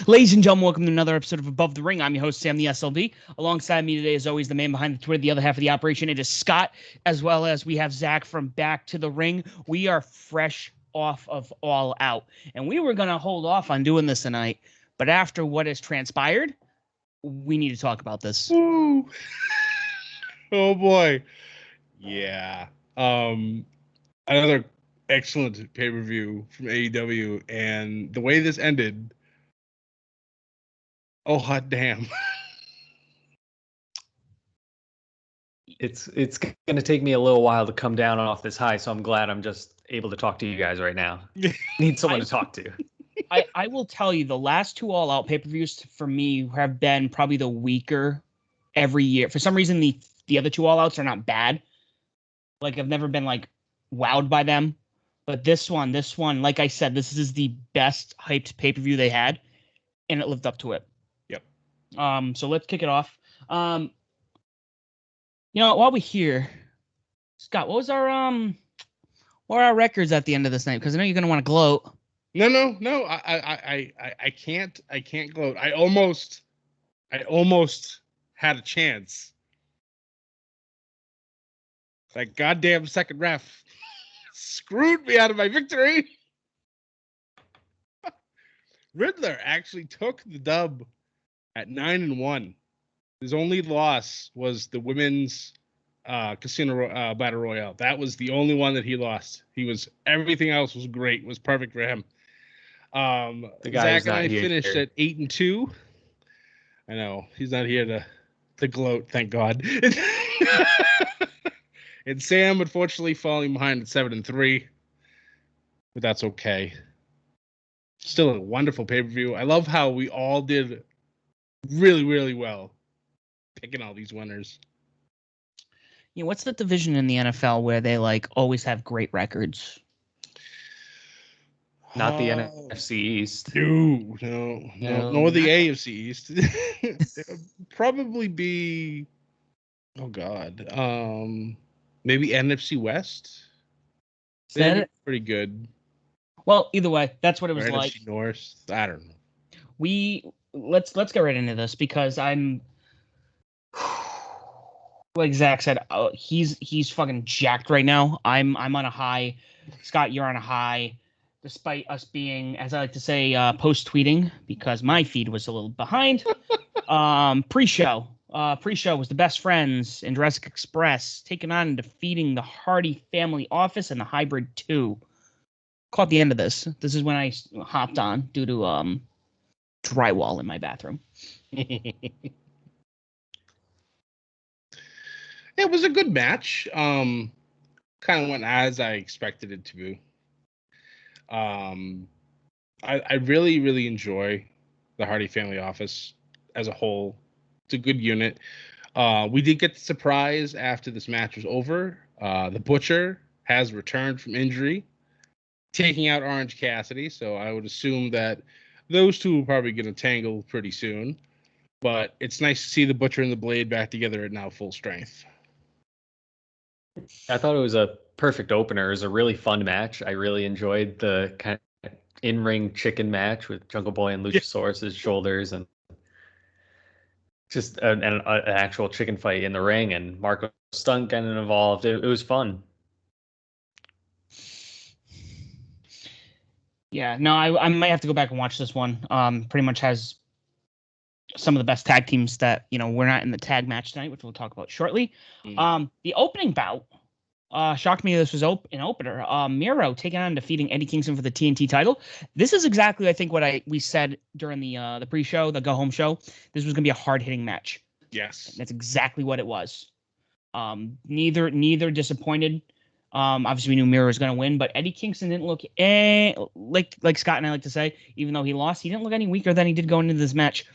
Ladies and gentlemen, welcome to another episode of Above the Ring. I'm your host, Sam the SLD. Alongside me today, as always, the man behind the Twitter, the other half of the operation. It is Scott, as well as we have Zach from Back to the Ring. We are fresh off of All Out, and we were going to hold off on doing this tonight, but after what has transpired, we need to talk about this. Ooh. Oh, boy. Yeah. Another excellent pay-per-view from AEW, and the way this ended, oh hot damn. It's going to take me a little while to come down off this high, so I'm glad I'm just able to talk to you guys right now. Need someone to talk to. I will tell you, the last two All Out pay-per-views for me have been probably the weaker every year. For some reason, the other two All Outs are not bad. Like, I've never been, like, wowed by them. But this one, like I said, this is the best hyped pay-per-view they had, and it lived up to it. Yep. So let's kick it off. While we're here, Scott, what were our records at the end of this night? Because I know you're gonna want to gloat. No. I can't gloat. I almost had a chance. That goddamn second ref screwed me out of my victory. Riddler actually took the dub at 9-1. His only loss was the women's casino battle royale. That was the only one that he lost. Everything else was great. It was perfect for him. Zach and I finished at 8-2. I know he's not here to gloat. Thank God. And Sam, unfortunately, falling behind at 7-3, but that's okay. Still a wonderful pay-per-view. I love how we all did really, really well picking all these winners. Yeah, what's the division in the NFL where they like always have great records? Not the NFC East. No, nor the AFC East. Probably be, oh God, maybe NFC West. They're pretty good. Well, either way, that's what it was like. NFC North. I don't know. Let's get right into this because I'm, like Zach said, he's fucking jacked right now. I'm on a high. Scott, you're on a high. Despite us being, as I like to say, post-tweeting, because my feed was a little behind. Pre-show was the Best Friends and Jurassic Express taking on and defeating the Hardy Family Office and the Hybrid 2. Caught the end of this. This is when I hopped on due to drywall in my bathroom. It was a good match. Kind of went as I expected it to be. I really, really enjoy the Hardy Family Office as a whole. It's a good unit. We did get the surprise after this match was over. The Butcher has returned from injury, taking out Orange Cassidy. So I would assume that those two will probably get a tangle pretty soon. But it's nice to see the Butcher and the Blade back together at now full strength. I thought it was a perfect opener. It was a really fun match. I really enjoyed the kind of in-ring chicken match with Jungle Boy and Luchasaurus's shoulders, and just an actual chicken fight in the ring, and Marco Stunt getting involved. It was fun. Yeah, no, I might have to go back and watch this one. Pretty much has some of the best tag teams that, we're not in the tag match tonight, which we'll talk about shortly. The opening bout shocked me. This was an opener. Miro taking on and defeating Eddie Kingston for the TNT title. This is exactly, I think, what we said during the pre-show, the go-home show. This was going to be a hard-hitting match. Yes. And that's exactly what it was. Neither disappointed. Obviously, we knew Miro was going to win, but Eddie Kingston didn't look like Scott and I like to say, even though he lost, he didn't look any weaker than he did going into this match.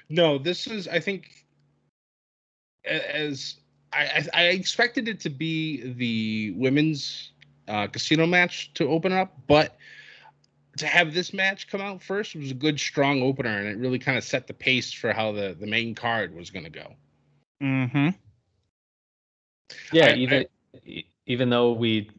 No, this is, I think, as I expected it to be the women's casino match to open up, but to have this match come out first was a good, strong opener, and it really kind of set the pace for how the main card was going to go. Mm-hmm. Yeah, even though we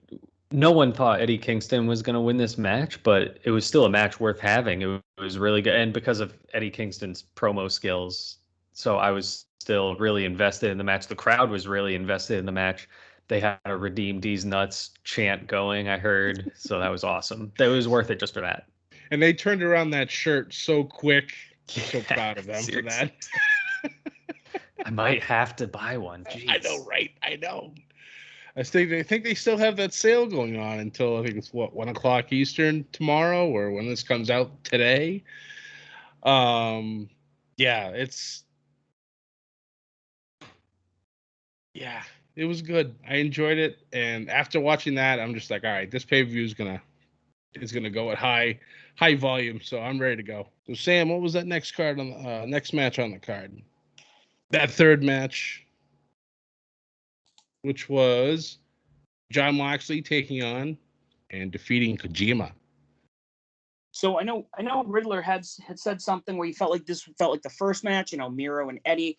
no one thought Eddie Kingston was going to win this match, but it was still a match worth having. It was really good. And because of Eddie Kingston's promo skills, so I was still really invested in the match. The crowd was really invested in the match. They had a Redeem D's Nuts chant going, I heard. So that was awesome. That was worth it just for that. And they turned around that shirt so quick. I'm so proud of them for that. I might have to buy one. Jeez. I know, right? I know. I think they still have that sale going on until I think it's 1:00 Eastern tomorrow, or when this comes out today. It was good. I enjoyed it, and after watching that, I'm just like, all right, this pay-per-view is gonna go at high volume, so I'm ready to go. So Sam, what was that next match on the card? That third match, which was Jon Moxley taking on and defeating Kojima. So I know Riddler had said something where he felt like this felt like the first match, Miro and Eddie.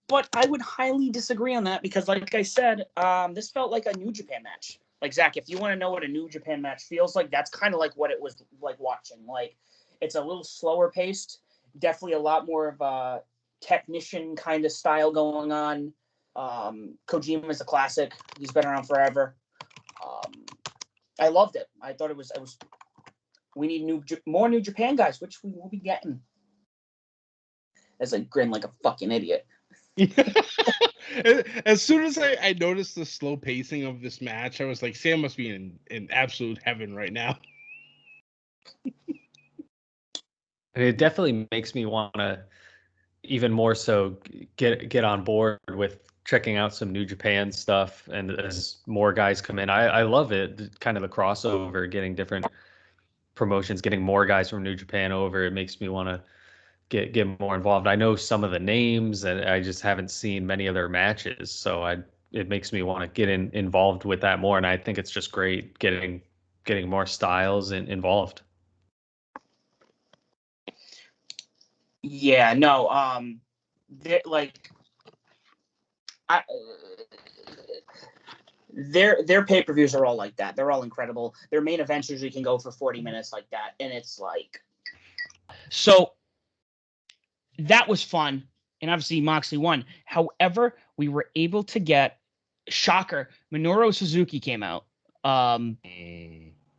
But I would highly disagree on that because, like I said, this felt like a New Japan match. Like, Zach, if you want to know what a New Japan match feels like, that's kind of like what it was like watching. Like, it's a little slower paced, definitely a lot more of a technician kind of style going on. Kojima is a classic. He's been around forever. I loved it. I thought it was. We need more New Japan guys, which we will be getting. As I grin like a fucking idiot. As soon as I noticed the slow pacing of this match, I was like, Sam must be in absolute heaven right now. And it definitely makes me want to even more so get on board with checking out some New Japan stuff. And as more guys come in, I love it. Kind of the crossover, getting different promotions, getting more guys from New Japan over. It makes me want to get more involved. I know some of the names, and I just haven't seen many of their matches, so it makes me want to get involved with that more. And I think it's just great getting more styles involved. Yeah, no, their pay-per-views are all like that. They're all incredible. Their main events usually can go for 40 minutes like that, and it's like so. That was fun, and obviously Moxley won. However, we were able to get shocker. Minoru Suzuki came out.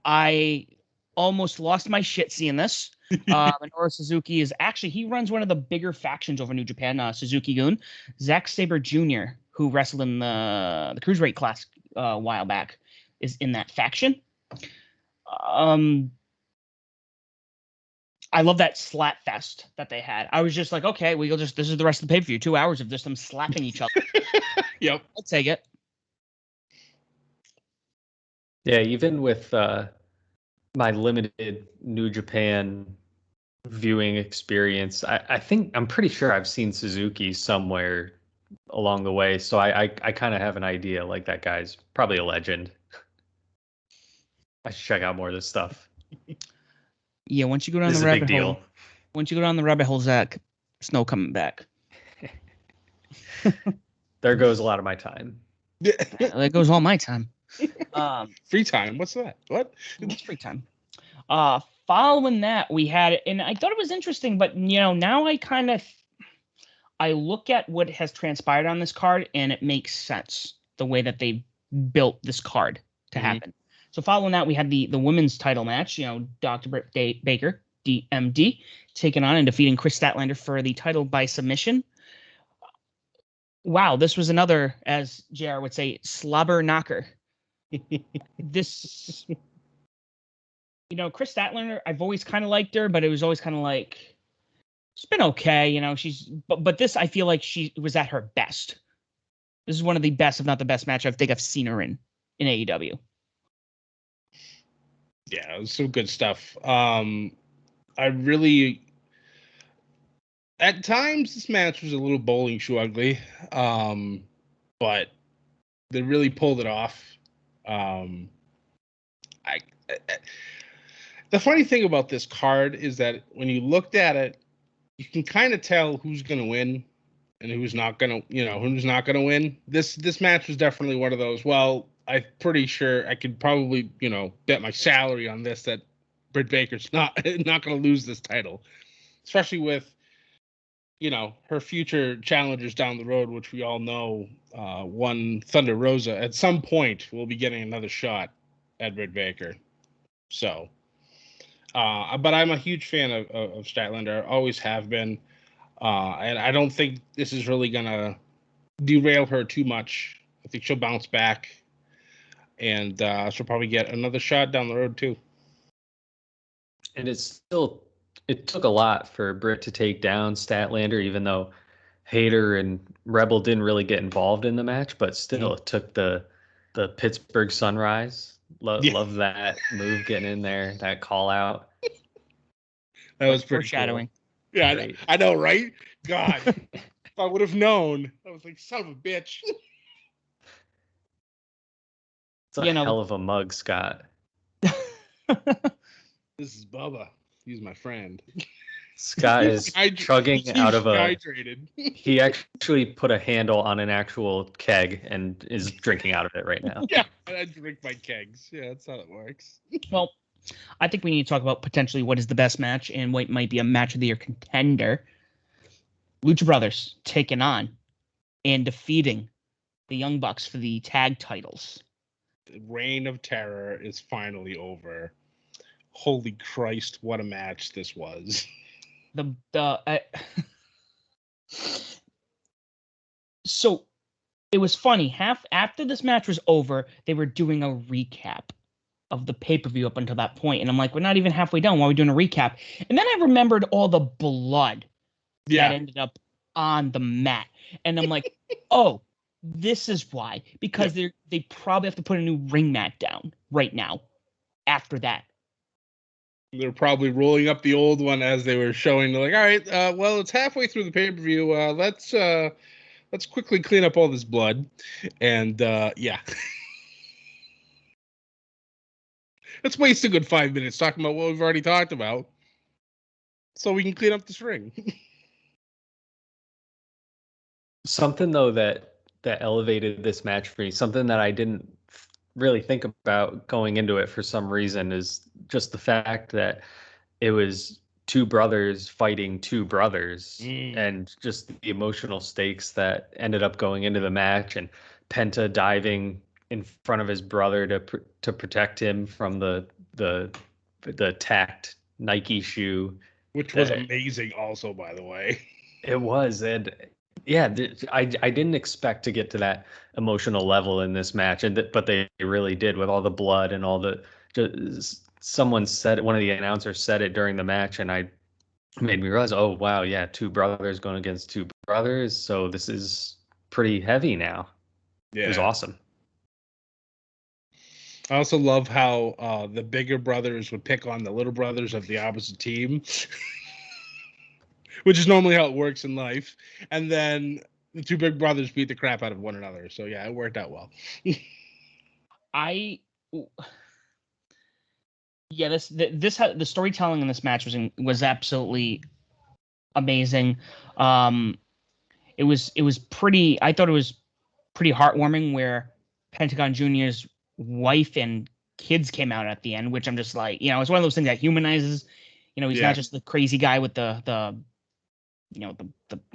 I almost lost my shit seeing this. Minoru Suzuki is actually, he runs one of the bigger factions over New Japan, Suzuki-gun. Zack Sabre Jr., who wrestled in the Cruiserweight class a while back, is in that faction. I love that slap fest that they had. I was just like, okay, this is the rest of the pay-per-view. 2 hours of just them slapping each other. Yep. I'll take it. Yeah, even with my limited New Japan viewing experience, I'm pretty sure I've seen Suzuki somewhere along the way. So I kind of have an idea, like, that guy's probably a legend. I should check out more of this stuff. Yeah, once you go down the rabbit hole. Once you go down the rabbit hole, Zach, there's no coming back. There goes a lot of my time. There goes all my time. Free time. What's that? What? What's free time? Following that, we had, and I thought it was interesting, but now I look at what has transpired on this card, and it makes sense the way that they built this card to happen. So following that, we had the women's title match. Dr. Britt Baker, DMD, taking on and defeating Chris Statlander for the title by submission. Wow, this was another, as JR would say, slobber knocker. This, Chris Statlander, I've always kind of liked her, but it was always kind of like, she's been okay. But this, I feel like she was at her best. This is one of the best, if not the best match I think I've seen her in AEW. Yeah, it was some good stuff. I really, at times, this match was a little bowling shoe ugly, but they really pulled it off. The funny thing about this card is that when you looked at it, you can kind of tell who's going to win and who's not going to, who's not going to win. This match was definitely one of those. Well, I'm pretty sure I could probably, bet my salary on this that Britt Baker's not going to lose this title, especially with, her future challengers down the road, which we all know, one Thunder Rosa at some point will be getting another shot at Britt Baker. So, but I'm a huge fan of Statlander. I always have been. And I don't think this is really going to derail her too much. I think she'll bounce back, and she'll probably get another shot down the road too. And it took a lot for Britt to take down Statlander, even though Hayter and Rebel didn't really get involved in the match, but still it took the Pittsburgh Sunrise. Love that move, getting in there, that call out. That was pretty foreshadowing. Cool. Yeah, I know, right? God, if I would have known, I was like, son of a bitch. It's a hell of a mug, Scott. This is Bubba. He's my friend. Scott is chugging out of hydrated. He actually put a handle on an actual keg and is drinking out of it right now. Yeah, I drink my kegs. Yeah, that's how it works. Well, I think we need to talk about potentially what is the best match and what might be a match of the year contender. Lucha Brothers taking on and defeating the Young Bucks for the tag titles. The reign of terror is finally over. Holy Christ, what a match this was. So it was funny. After this match was over, they were doing a recap of the pay-per-view up until that point, and I'm like, we're not even halfway done. Why are we doing a recap? And then I remembered all the blood that ended up on the mat, and I'm like, oh, this is why, because they probably have to put a new ring mat down right now. After that, they're probably rolling up the old one as they were showing. They're like, all right, well, it's halfway through the pay-per-view. Let's quickly clean up all this blood, and let's waste a good 5 minutes talking about what we've already talked about, so we can clean up this ring. Something though that elevated this match for me, something that I didn't really think about going into it for some reason, is just the fact that it was two brothers fighting two brothers, and just the emotional stakes that ended up going into the match, and Penta diving in front of his brother to protect him from the tacked Nike shoe, which was amazing also, by the way. It was. And yeah, I didn't expect to get to that emotional level in this match, but they really did, with all the blood and all the. Someone said it, one of the announcers said it during the match, and I made me realize, oh wow, yeah, two brothers going against two brothers, so this is pretty heavy now. Yeah, it was awesome. I also love how the bigger brothers would pick on the little brothers of the opposite team. Which is normally how it works in life. And then the two big brothers beat the crap out of one another. So, yeah, it worked out well. The storytelling in this match was absolutely amazing. It was pretty. I thought it was pretty heartwarming where Pentagon Jr.'s wife and kids came out at the end, which I'm just like, it's one of those things that humanizes. He's not just the crazy guy with the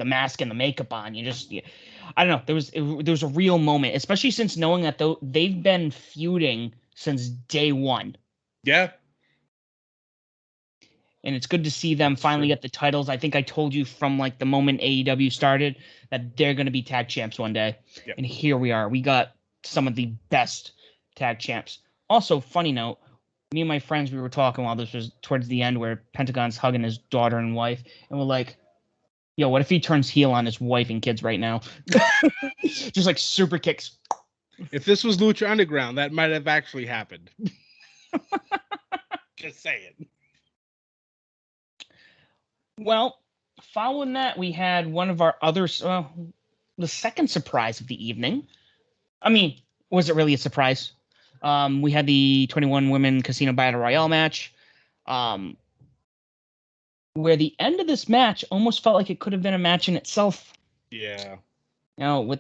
mask and the makeup on. I don't know. There was a real moment, especially since knowing that they've been feuding since day one. Yeah. And it's good to see them finally get the titles. I think I told you from like the moment AEW started that they're going to be tag champs one day. Yep. And here we are. We got some of the best tag champs. Also, funny note, me and my friends, we were talking while this was towards the end where Pentagon's hugging his daughter and wife, and we're like, yo, what if he turns heel on his wife and kids right now? Just like super kicks. If this was Lucha Underground, that might have actually happened. Just saying. Well, following that, we had one of our other, the second surprise of the evening. I mean, was it really a surprise? We had the 21 women casino battle royale match, where the end of this match almost felt like it could have been a match in itself. Yeah. With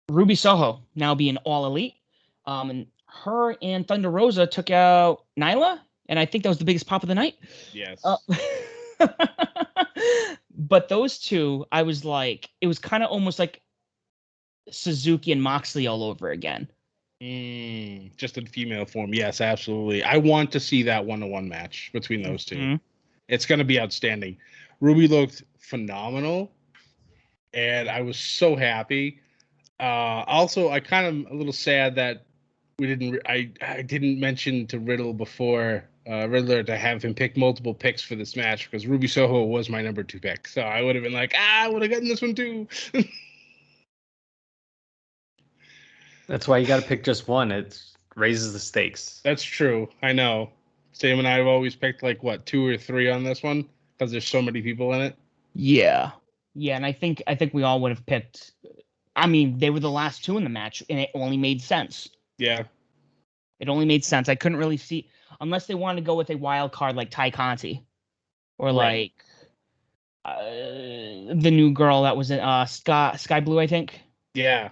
Ruby Soho now being all elite, And her and Thunder Rosa took out Nyla, and I think that was the biggest pop of the night. Yes. But those two, I was like, it was kind of almost like Suzuki and Moxley all over again. Just in female form. Yes, absolutely. I want to see that one-on-one match between those two. It's going to be outstanding. Ruby looked phenomenal, and I was so happy. Also, I kind of a little sad that we didn't. I didn't mention to Riddler to have him pick multiple picks for this match because Ruby Soho was my number 2 pick. So I would have been like, I would have gotten this one too. That's why you got to pick just one. It raises the stakes. That's true. I know. Sam and I have always picked 2 or 3 on this one because there's so many people in it. Yeah, and I think we all would have picked. I mean, they were the last 2 in the match, and it only made sense. Yeah, it only made sense. I couldn't really see unless they wanted to go with a wild card like Ty Conti, or right. The new girl that was in Sky Blue, I think. Yeah.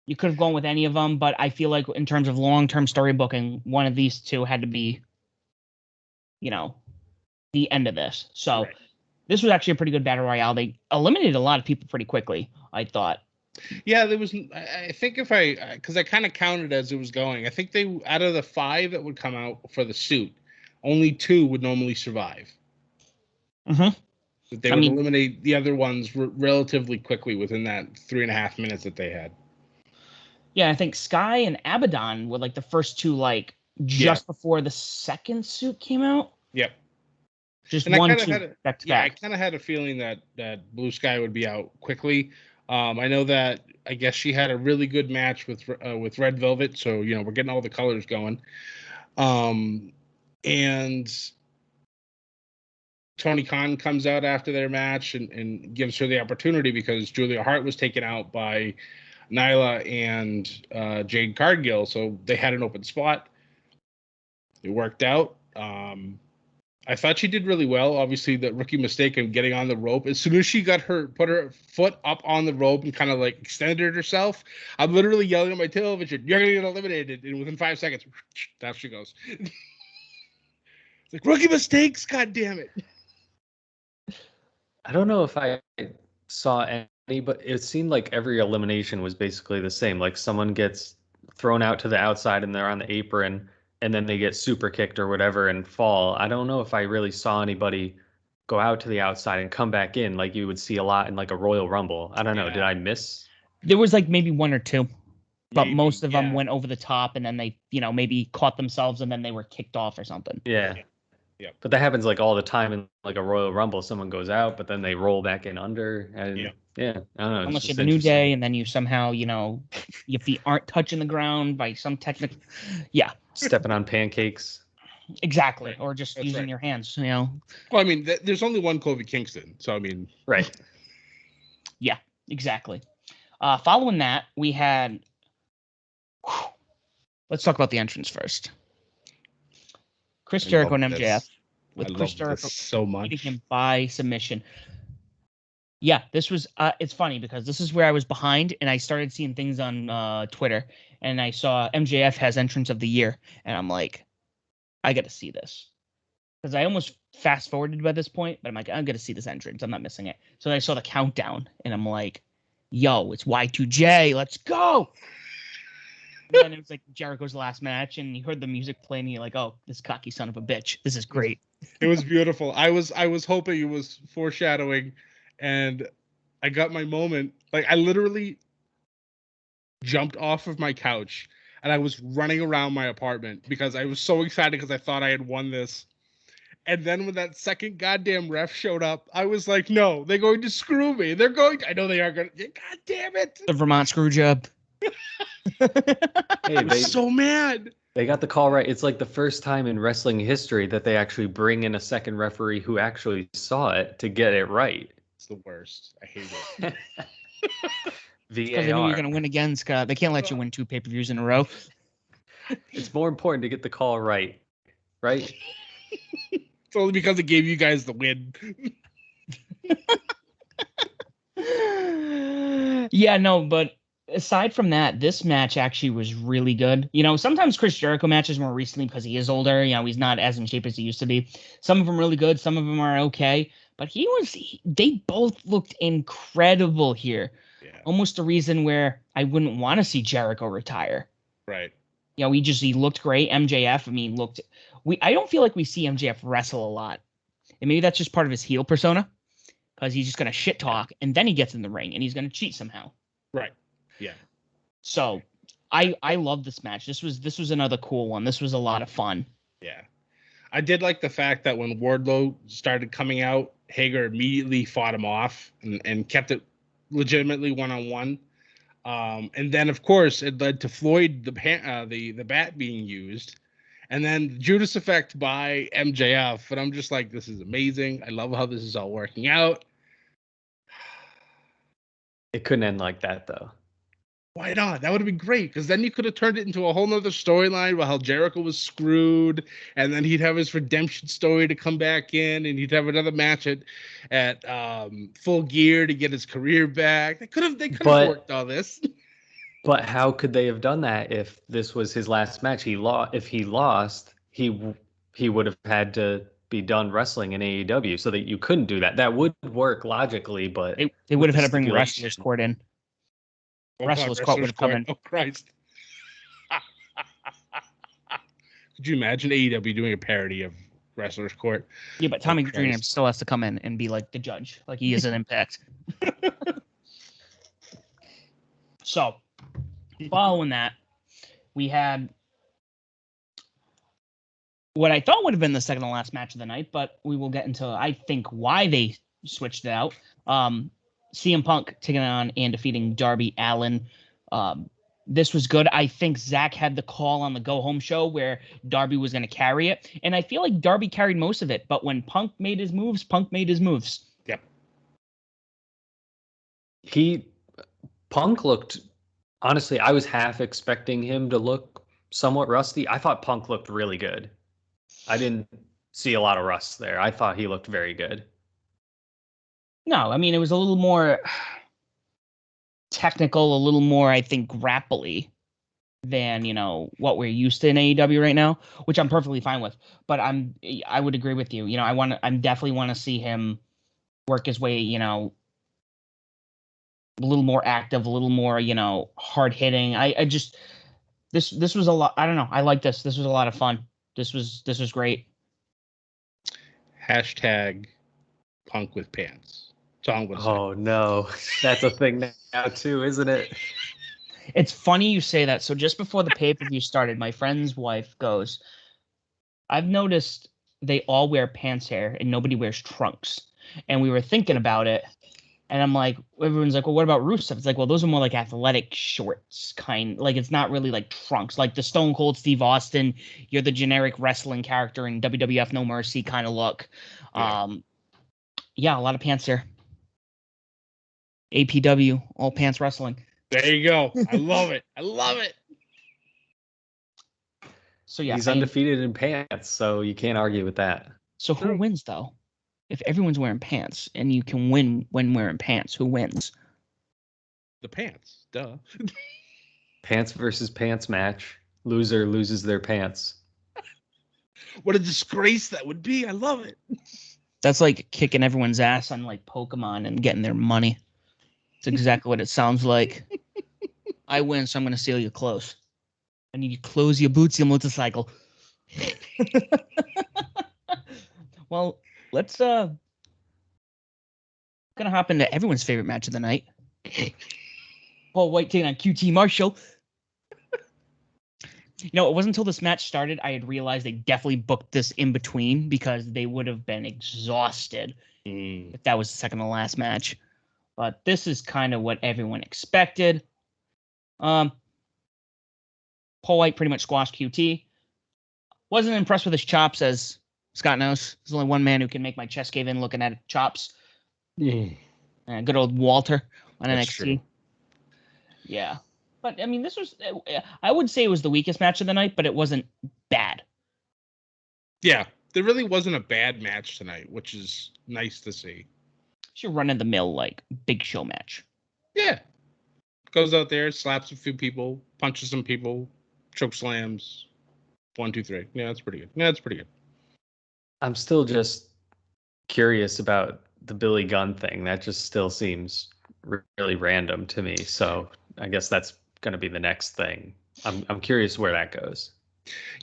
You could have gone with any of them, but I feel like in terms of long-term story booking, one of these 2 had to be, the end of this. So This was actually a pretty good battle royale. They eliminated a lot of people pretty quickly, I thought. Yeah, there was. I think because I kind of counted as it was going. I think they out of the 5 that would come out for the suit, only 2 would normally survive. They would eliminate the other ones relatively quickly within that 3.5 minutes that they had. Yeah, I think Sky and Abaddon were the first 2, before the second suit came out. Yep. Just and one, I 2 back to back. I kind of had a feeling that Blue Sky would be out quickly. I know that I guess she had a really good match with Red Velvet, so we're getting all the colors going. And Tony Khan comes out after their match and gives her the opportunity because Julia Hart was taken out by Nyla and Jade Cargill, so they had an open spot. It worked out. I thought she did really well. Obviously, the rookie mistake in getting on the rope. As soon as she put her foot up on the rope and kind of extended herself, I'm literally yelling at my television, "You're gonna get eliminated!" And within 5 seconds, down she goes. It's rookie mistakes. God damn it! I don't know if I saw any, but it seemed like every elimination was basically the same. Like someone gets thrown out to the outside and they're on the apron, and then they get super kicked or whatever and fall. I don't know if I really saw anybody go out to the outside and come back in like you would see a lot in a Royal Rumble. I don't know. Did I miss? There was maybe 1 or 2, but most of them went over the top and then they, maybe caught themselves and then they were kicked off or something. Yeah. But that happens all the time in a Royal Rumble. Someone goes out, but then they roll back in under. And I don't know. Unless you have a New Day and then you somehow, your feet aren't touching the ground by some technical. Yeah. Stepping on pancakes. Exactly. Or just using your hands, Well, I mean, there's only one Kofi Kingston. So, I mean. Right. Yeah, exactly. Following that, we had. Let's talk about the entrance first. Chris Jericho and MJF. With Chris Jericho so much. Beating him by submission. Yeah, this was. It's funny because this is where I was behind, and I started seeing things on Twitter, and I saw MJF has entrance of the year, and I'm like, I got to see this because I almost fast forwarded by this point, but I'm like, I'm gonna see this entrance. I'm not missing it. So I saw the countdown, and I'm like, yo, it's Y2J. Let's go. And then it was Jericho's last match, and you heard the music playing, and you're like, "Oh, this cocky son of a bitch! This is great." It was beautiful. I was hoping it was foreshadowing, and I got my moment. I literally jumped off of my couch, and I was running around my apartment because I was so excited because I thought I had won this. And then when that second goddamn ref showed up, I was like, "No, they're going to screw me. They're going. I know they are going to. God damn it! The Vermont screw job." Hey, I'm so mad. They got the call right. It's the first time in wrestling history that they actually bring in a second referee who actually saw it to get it right. It's the worst. I hate it. VAR. Because they knew you're going to win again, Scott. They can't let you win 2 pay-per-views in a row. It's more important to get the call right. Right? It's only because it gave you guys the win. Yeah, no, but aside from that, this match actually was really good. Sometimes Chris Jericho matches more recently because he is older. He's not as in shape as he used to be. Some of them really good. Some of them are okay. But they both looked incredible here. Yeah. Almost a reason where I wouldn't want to see Jericho retire. Right. He looked great. MJF, I don't feel like we see MJF wrestle a lot. And maybe that's just part of his heel persona because he's just going to shit talk and then he gets in the ring and he's going to cheat somehow. Right. Yeah. So I love this match. This was another cool one. This was a lot of fun. Yeah. I did like the fact that when Wardlow started coming out, Hager immediately fought him off and kept it legitimately one-on-one. And then, of course, it led to Floyd, the bat being used. And then Judas Effect by MJF. And I'm just like, this is amazing. I love how this is all working out. It couldn't end like that, though. Why not? That would have been great, because then you could have turned it into a whole nother storyline about how Jericho was screwed, and then he'd have his redemption story to come back in, and he'd have another match at Full Gear to get his career back. They could have worked all this. But how could they have done that if this was his last match? If he lost, he would have had to be done wrestling in AEW, so that you couldn't do that. That would work logically, but they would have had to bring Wrestler's Court in. Wrestler's Court would have come in. Oh, Christ. Could you imagine AEW doing a parody of Wrestler's Court? Yeah, but Tommy Dreamer still has to come in and be like the judge, like he is an Impact. So, following that, we had what I thought would have been the second to last match of the night, but we will get into, I think, why they switched it out. CM Punk taking on and defeating Darby Allin. This was good. I think Zach had the call on the Go Home show where Darby was going to carry it. And I feel like Darby carried most of it. But when Punk made his moves, Punk made his moves. Yep. Punk looked, honestly, I was half expecting him to look somewhat rusty. I thought Punk looked really good. I didn't see a lot of rust there. I thought he looked very good. No, I mean, it was a little more technical, a little more, I think, grapply than, what we're used to in AEW right now, which I'm perfectly fine with. But I would agree with you. I definitely want to see him work his way, a little more active, a little more, hard hitting. This was a lot. I don't know. I like this. This was a lot of fun. This was great. Hashtag Punk with pants. Oh no, that's a thing now too, isn't it? It's funny you say that. So just before the pay-per-view started, my friend's wife goes, I've noticed they all wear pants here and nobody wears trunks. And we were thinking about it. And I'm like, everyone's like, well, what about Rusev? It's like, well, those are more like athletic shorts like it's not really like trunks, like the Stone Cold Steve Austin. You're the generic wrestling character in WWF No Mercy kind of look. Yeah, a lot of pants here. APW, all pants wrestling. There you go. I love it. I love it. So yeah, he's undefeated in pants, so you can't argue with that. So who wins though? If everyone's wearing pants and you can win when wearing pants, who wins? The pants, duh. Pants versus pants match. Loser loses their pants. What a disgrace that would be. I love it. That's like kicking everyone's ass on like Pokemon and getting their money. It's exactly what it sounds like. I win, so I'm going to steal your clothes. I need your clothes, your boots, your motorcycle. Well, let's gonna hop into everyone's favorite match of the night. Paul White taking on QT Marshall. It wasn't until this match started I had realized they definitely booked this in between because they would have been exhausted if that was the second to last match. But this is kind of what everyone expected. Paul White pretty much squashed QT. Wasn't impressed with his chops, as Scott knows. There's only one man who can make my chest cave in looking at chops. Good old Walter on NXT. True. Yeah. But, I mean, I would say it was the weakest match of the night, but it wasn't bad. Yeah, there really wasn't a bad match tonight, which is nice to see. It's your run-of-the-mill, like, big show match. Yeah. Goes out there, slaps a few people, punches some people, choke slams. 1, 2, 3. Yeah, that's pretty good. Yeah, that's pretty good. I'm still just curious about the Billy Gunn thing. That just still seems really random to me. So I guess that's going to be the next thing. I'm curious where that goes.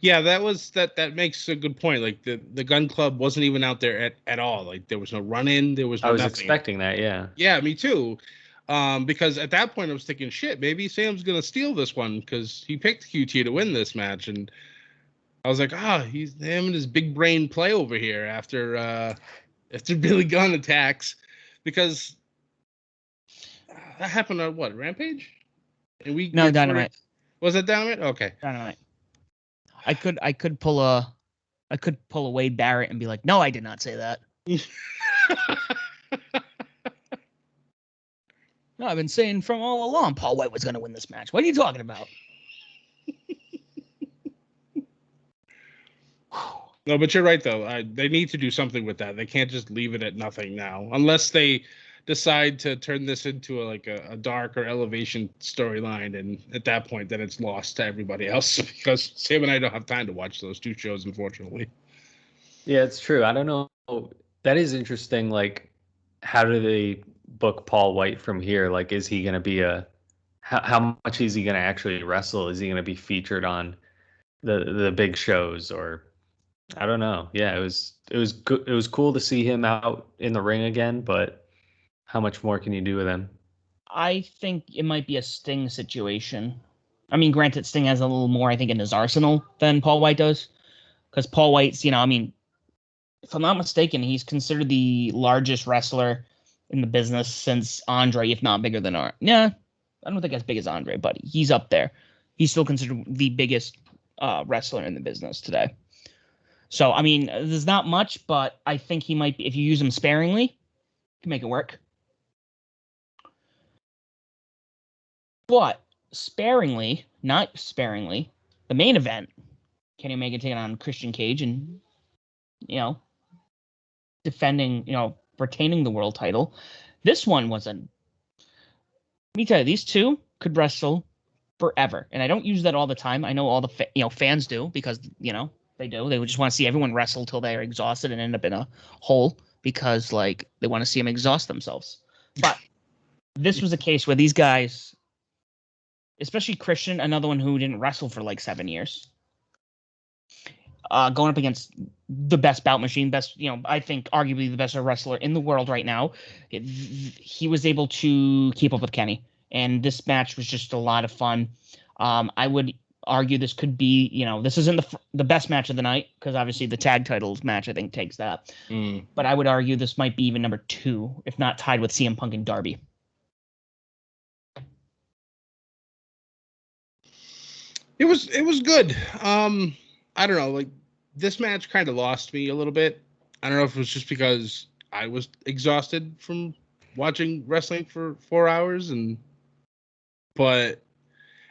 Yeah, that makes a good point. Like the gun club wasn't even out there at all. Like there was no run in, there was no I was nothing. expecting that, yeah. Yeah, me too. Because at that point I was thinking, shit, maybe Sam's gonna steal this one because he picked QT to win this match, and I was like, he's him and his big brain play over here after Billy Gunn attacks, because that happened on what, Rampage? And we No, Dynamite. Was that Dynamite? Okay. Dynamite. I could pull a Wade Barrett and be like, no, I did not say that. No, I've been saying from all along Paul White was going to win this match. What are you talking about? No, but you're right though. They need to do something with that. They can't just leave it at nothing now, unless they decide to turn this into a dark or elevation storyline. And at that point, then it's lost to everybody else, because Sam and I don't have time to watch those two shows, unfortunately. Yeah, it's true. I don't know. That is interesting. Like, how do they book Paul White from here? Like, is he going to be how much is he going to actually wrestle? Is he going to be featured on the big shows, or I don't know. Yeah, it was good. It was cool to see him out in the ring again, but how much more can you do with him? I think it might be a Sting situation. I mean, granted, Sting has a little more, I think, in his arsenal than Paul White does. Because Paul White's, if I'm not mistaken, he's considered the largest wrestler in the business since Andre, if not bigger than Yeah, I don't think as big as Andre, but he's up there. He's still considered the biggest wrestler in the business today. So, I mean, there's not much, but I think he might be, if you use him sparingly, you can make it work. But not sparingly, the main event, Kenny Omega taking on Christian Cage and, defending, retaining the world title. This one let me tell you, these two could wrestle forever. And I don't use that all the time. I know all the fans do, because, they do. They would just want to see everyone wrestle till they're exhausted and end up in a hole, because they want to see them exhaust themselves. But this was a case where these guys, especially Christian, another one who didn't wrestle for 7 years, going up against the best bout machine, I think arguably the best wrestler in the world right now. He was able to keep up with Kenny, and this match was just a lot of fun. I would argue this could be, this isn't the best match of the night, because obviously the tag titles match, I think, takes that. But I would argue this might be even number 2, if not tied with CM Punk and Darby. It was good. I don't know, this match kind of lost me a little bit. I don't know if it was just because I was exhausted from watching wrestling for 4 hours, and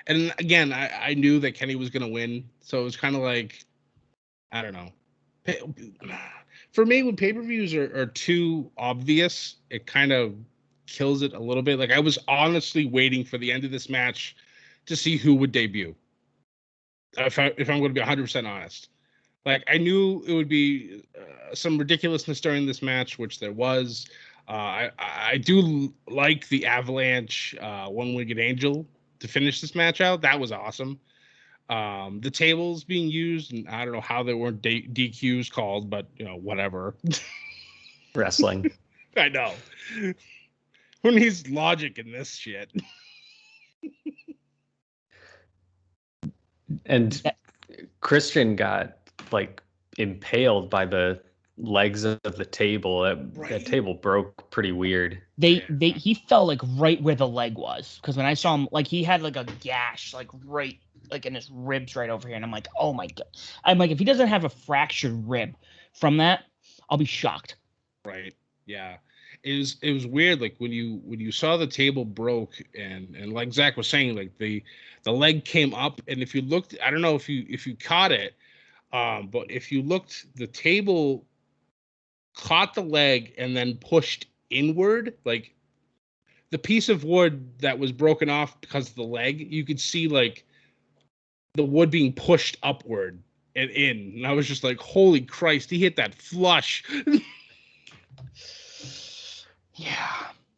again, I knew that Kenny was gonna win, so it was kind of I don't know. For me, when pay-per-views are too obvious, it kind of kills it a little bit. I was honestly waiting for the end of this match to see who would debut. If I'm going to be 100% honest, I knew it would be some ridiculousness during this match, which there was. I do like the Avalanche One-Winged Angel to finish this match out. That was awesome. The tables being used, and I don't know how there weren't DQs called, but whatever. Wrestling. I know. Who needs logic in this shit? And Christian got impaled by the legs of the table. That table broke pretty weird. He fell right where the leg was, because when I saw him, he had a gash right in his ribs right over here, and I'm like, oh my god. I'm like, if he doesn't have a fractured rib from that, I'll be shocked. Right. Yeah. It was weird, when you saw the table broke, and like Zach was saying, the leg came up, and if you looked, I don't know if you caught it, but if you looked, the table caught the leg and then pushed inward. the piece of wood that was broken off because of the leg, you could see like the wood being pushed upward and in. And I was just like, holy Christ, he hit that flush. Yeah.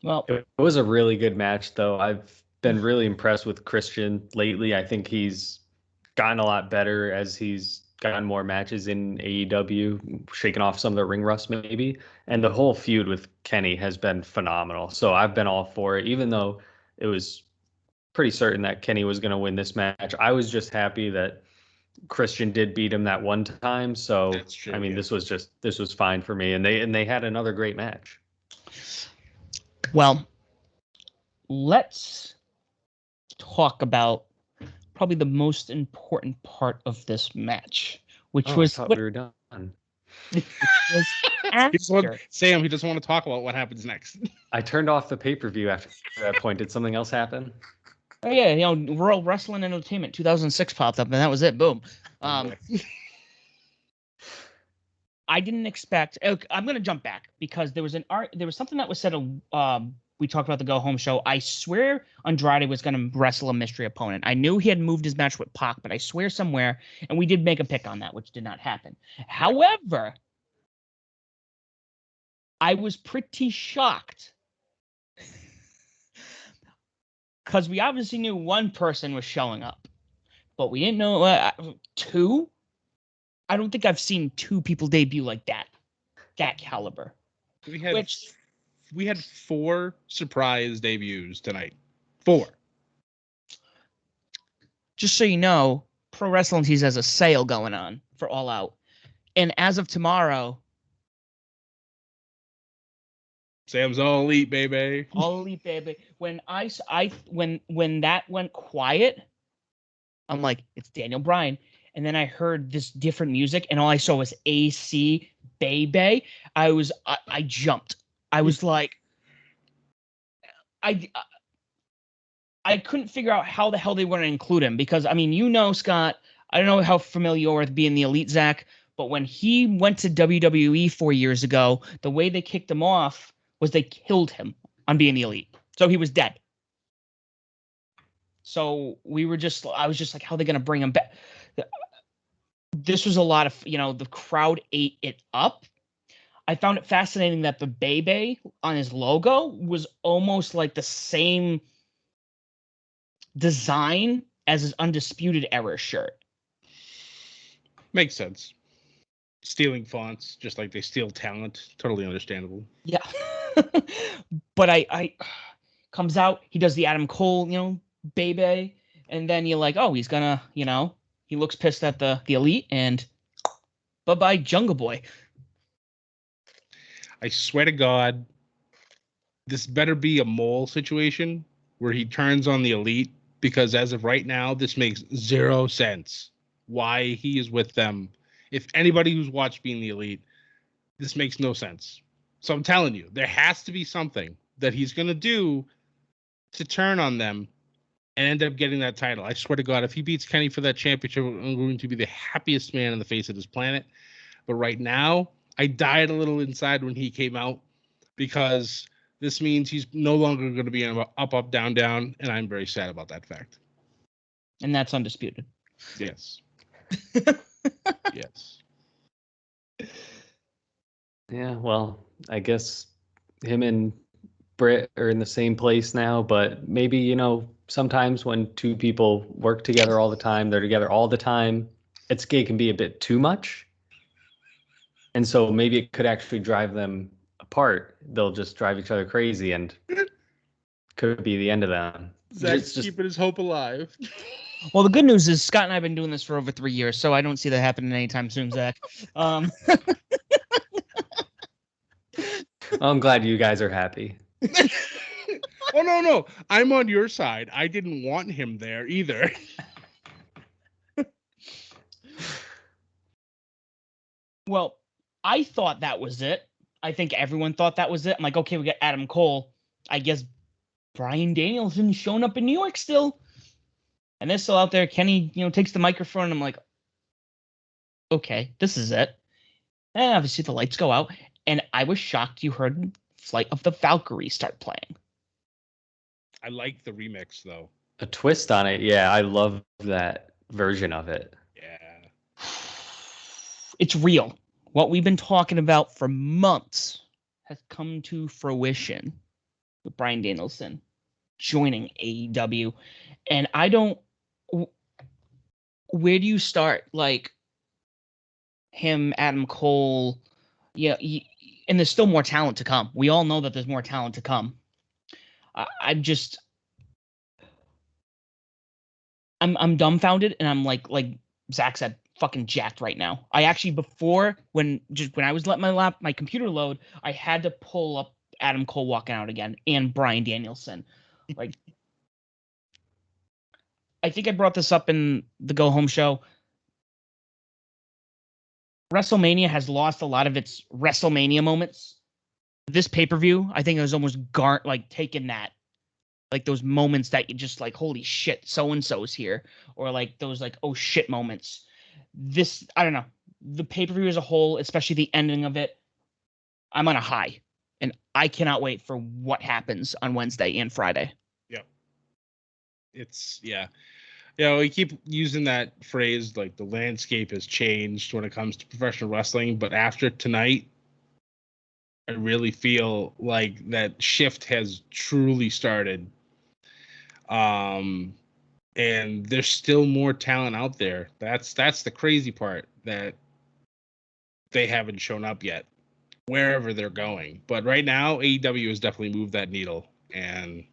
Well, It was a really good match, though. I've been really impressed with Christian lately. I think he's gotten a lot better as he's gotten more matches in AEW, shaking off some of the ring rust maybe. And the whole feud with Kenny has been phenomenal. So I've been all for it, even though it was pretty certain that Kenny was going to win this match. I was just happy that Christian did beat him that one time. So That's true, I mean, yeah. this was fine for me. And they had another great match. well, let's talk about probably the most important part of this match, which I was thought what we were done. was He doesn't want, after. Sam, he doesn't want to talk about what happens next. I turned off the pay-per-view after that point. Did something else happen? Oh yeah, World Wrestling Entertainment 2006 popped up, and that was it. Boom. I didn't expect. Okay, I'm gonna jump back because there was something that was said. We talked about the Go Home show. I swear Andrade was gonna wrestle a mystery opponent. I knew he had moved his match with Pac, but I swear somewhere, and we did make a pick on that, which did not happen. However, I was pretty shocked because we obviously knew one person was showing up, but we didn't know two. I don't think I've seen two people debut like that caliber. We had 4 surprise debuts tonight. 4. Just so you know, Pro Wrestling Tees has a sale going on for All Out, and as of tomorrow, Sam's all elite, baby. All Elite, baby. When when that went quiet, I'm like, it's Daniel Bryan. And then I heard this different music, and all I saw was AC Baby. I jumped. I was like, I couldn't figure out how the hell they were going to include him because, I mean, Scott, I don't know how familiar you are with being the Elite, Zach, but when he went to WWE 4 years ago, the way they kicked him off was they killed him on being the Elite. So he was dead. So I was just like, how are they going to bring him back? This was a lot of, the crowd ate it up. I found it fascinating that the Bebe on his logo was almost like the same design as his Undisputed Era shirt. Makes sense. Stealing fonts, just like they steal talent. Totally understandable. Yeah. But I comes out, he does the Adam Cole, Bebe, and then you're like, oh, he's gonna, he looks pissed at the Elite, and bye-bye, Jungle Boy. I swear to God, this better be a mole situation where he turns on the Elite, because as of right now, this makes 0 sense why he is with them. If anybody who's watched Being the Elite, this makes no sense. So I'm telling you, there has to be something that he's going to do to turn on them and end up getting that title. I swear to God, if he beats Kenny for that championship, I'm going to be the happiest man on the face of this planet. But right now, I died a little inside when he came out because this means he's no longer going to be an up, down, down, and I'm very sad about that fact. And that's undisputed. Yes. Yes. Yeah, well, I guess him and Britt are in the same place now, but maybe, sometimes when two people work together all the time, they're together all the time, it can be a bit too much. And so maybe it could actually drive them apart. They'll just drive each other crazy and could be the end of them. Zach's keeping his hope alive. Well, the good news is Scott and I have been doing this for over 3 years, so I don't see that happening anytime soon, Zach. I'm glad you guys are happy. Oh, no. I'm on your side. I didn't want him there either. Well, I thought that was it. I think everyone thought that was it. I'm like, okay, we got Adam Cole. I guess Bryan Danielson's showing up in New York still. And they're still out there. Kenny, takes the microphone. And I'm like, okay, this is it. And obviously the lights go out. And I was shocked you heard Flight of the Valkyrie start playing. I like the remix though. A twist on it. Yeah, I love that version of it. Yeah. It's real. What we've been talking about for months has come to fruition with Bryan Danielson joining AEW. And I don't. Where do you start? Like him, Adam Cole. Yeah, and there's still more talent to come. We all know that there's more talent to come. I'm just. I'm dumbfounded, and I'm like Zach said, fucking jacked right now. I actually before when I was letting my computer load, I had to pull up Adam Cole walking out again and Bryan Danielson. Like, I think I brought this up in the Go Home show. WrestleMania has lost a lot of its WrestleMania moments. This pay-per-view, I think it was almost taken that. Like those moments that you just like, holy shit, so-and-so's here. Or like those like, oh shit moments. This, I don't know. The pay-per-view as a whole, especially the ending of it, I'm on a high. And I cannot wait for what happens on Wednesday and Friday. Yep. Yeah, we keep using that phrase like the landscape has changed when it comes to professional wrestling, but after tonight, I really feel like that shift has truly started. And there's still more talent out there. That's the crazy part, that they haven't shown up yet wherever they're going. But right now, AEW has definitely moved that needle, and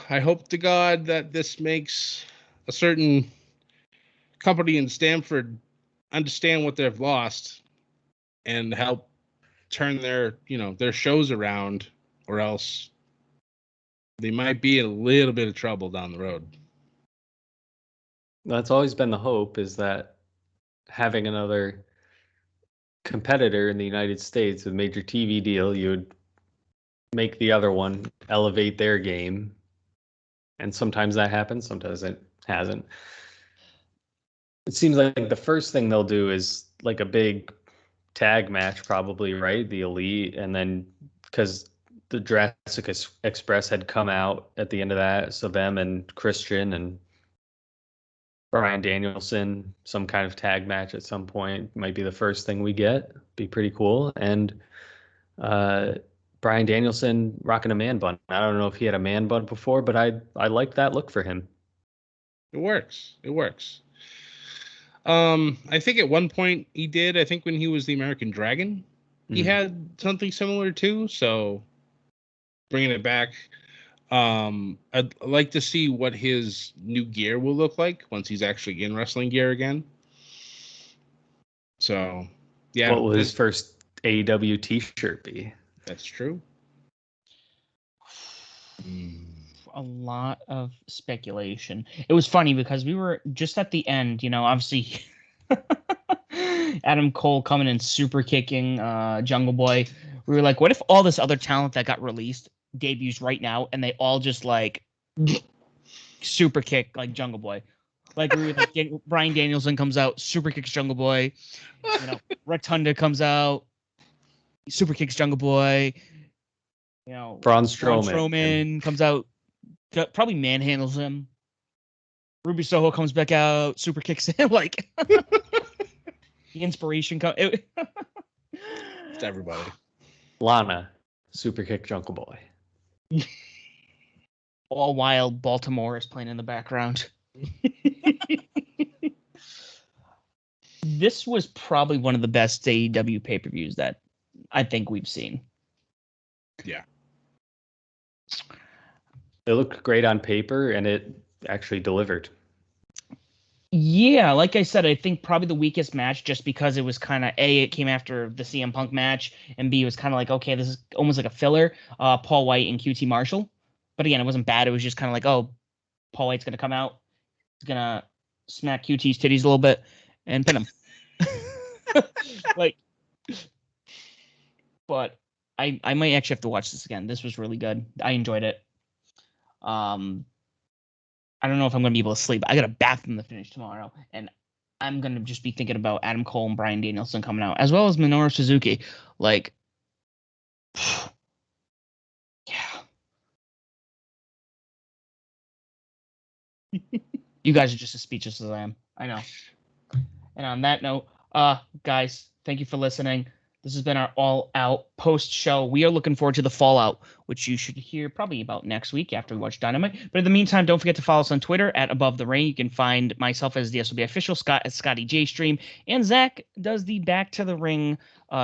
I hope to God that this makes a certain company in Stamford understand what they've lost and help turn their shows around, or else they might be in a little bit of trouble down the road. That's always been the hope, is that having another competitor in the United States with a major TV deal, you would make the other one elevate their game. And sometimes that happens, sometimes it hasn't. It seems like the first thing they'll do is like a big tag match, probably, right? The Elite, and then because the Jurassic Express had come out at the end of that, so them and Christian and Bryan Danielson, some kind of tag match at some point might be the first thing we get. Be pretty cool. And Bryan Danielson rocking a man bun. I don't know if he had a man bun before, but I like that look for him. It works. I think at one point he did. I think when he was the American Dragon, he had something similar too. So bringing it back, I'd like to see what his new gear will look like once he's actually in wrestling gear again. So, yeah. What will his first AEW T-shirt be? That's true. A lot of speculation. It was funny because we were just at the end, obviously Adam Cole coming and super kicking Jungle Boy. We were like, what if all this other talent that got released debuts right now and they all just like super kick like Jungle Boy? Like we were like, Bryan Danielson comes out, super kicks Jungle Boy. Rotunda comes out, super kicks Jungle Boy. Braun Strowman comes out, probably manhandles him. Ruby Soho comes back out, super kicks him. Like the inspiration comes. It's everybody. Lana, super kick Jungle Boy. All while Baltimore is playing in the background. This was probably one of the best AEW pay-per-views that I think we've seen. Yeah. It looked great on paper, and it actually delivered. Yeah, like I said, I think probably the weakest match, just because it was kind of it came after the CM Punk match, and B, it was kind of like, okay, this is almost like a filler. Paul White and QT Marshall, but again, it wasn't bad. It was just kind of like, oh, Paul White's gonna come out, he's gonna smack QT's titties a little bit and pin him. Like, but I might actually have to watch this again. This was really good. I enjoyed it. I don't know if I'm going to be able to sleep. I got a bathroom to finish tomorrow, and I'm going to just be thinking about Adam Cole and Bryan Danielson coming out, as well as Minoru Suzuki. Like, yeah, You guys are just as speechless as I am. I know. And on that note, guys, thank you for listening. This has been our All Out post show. We are looking forward to the Fallout, which you should hear probably about next week after we watch Dynamite. But in the meantime, don't forget to follow us on Twitter at Above the Ring. You can find myself as the SOB official, Scott at Scotty J Stream, and Zach does the Back to the Ring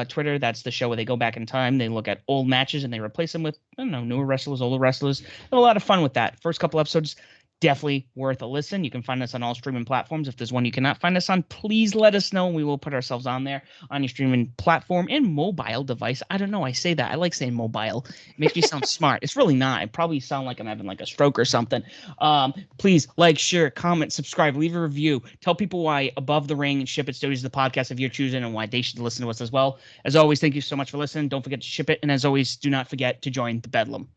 Twitter. That's the show where they go back in time. They look at old matches and they replace them with, I don't know, newer wrestlers, older wrestlers. Have a lot of fun with that. First couple episodes, definitely worth a listen. You can find us on all streaming platforms. If there's one you cannot find us on, please let us know. We will put ourselves on there on your streaming platform and mobile device. I don't know. I say that. I like saying mobile. It makes me sound smart. It's really not. I probably sound like I'm having like a stroke or something. Please like, share, comment, subscribe, leave a review. Tell people why Above the Ring and Ship It Studios is the podcast of your choosing and why they should listen to us as well. As always, thank you so much for listening. Don't forget to ship it. And as always, do not forget to join the Bedlam.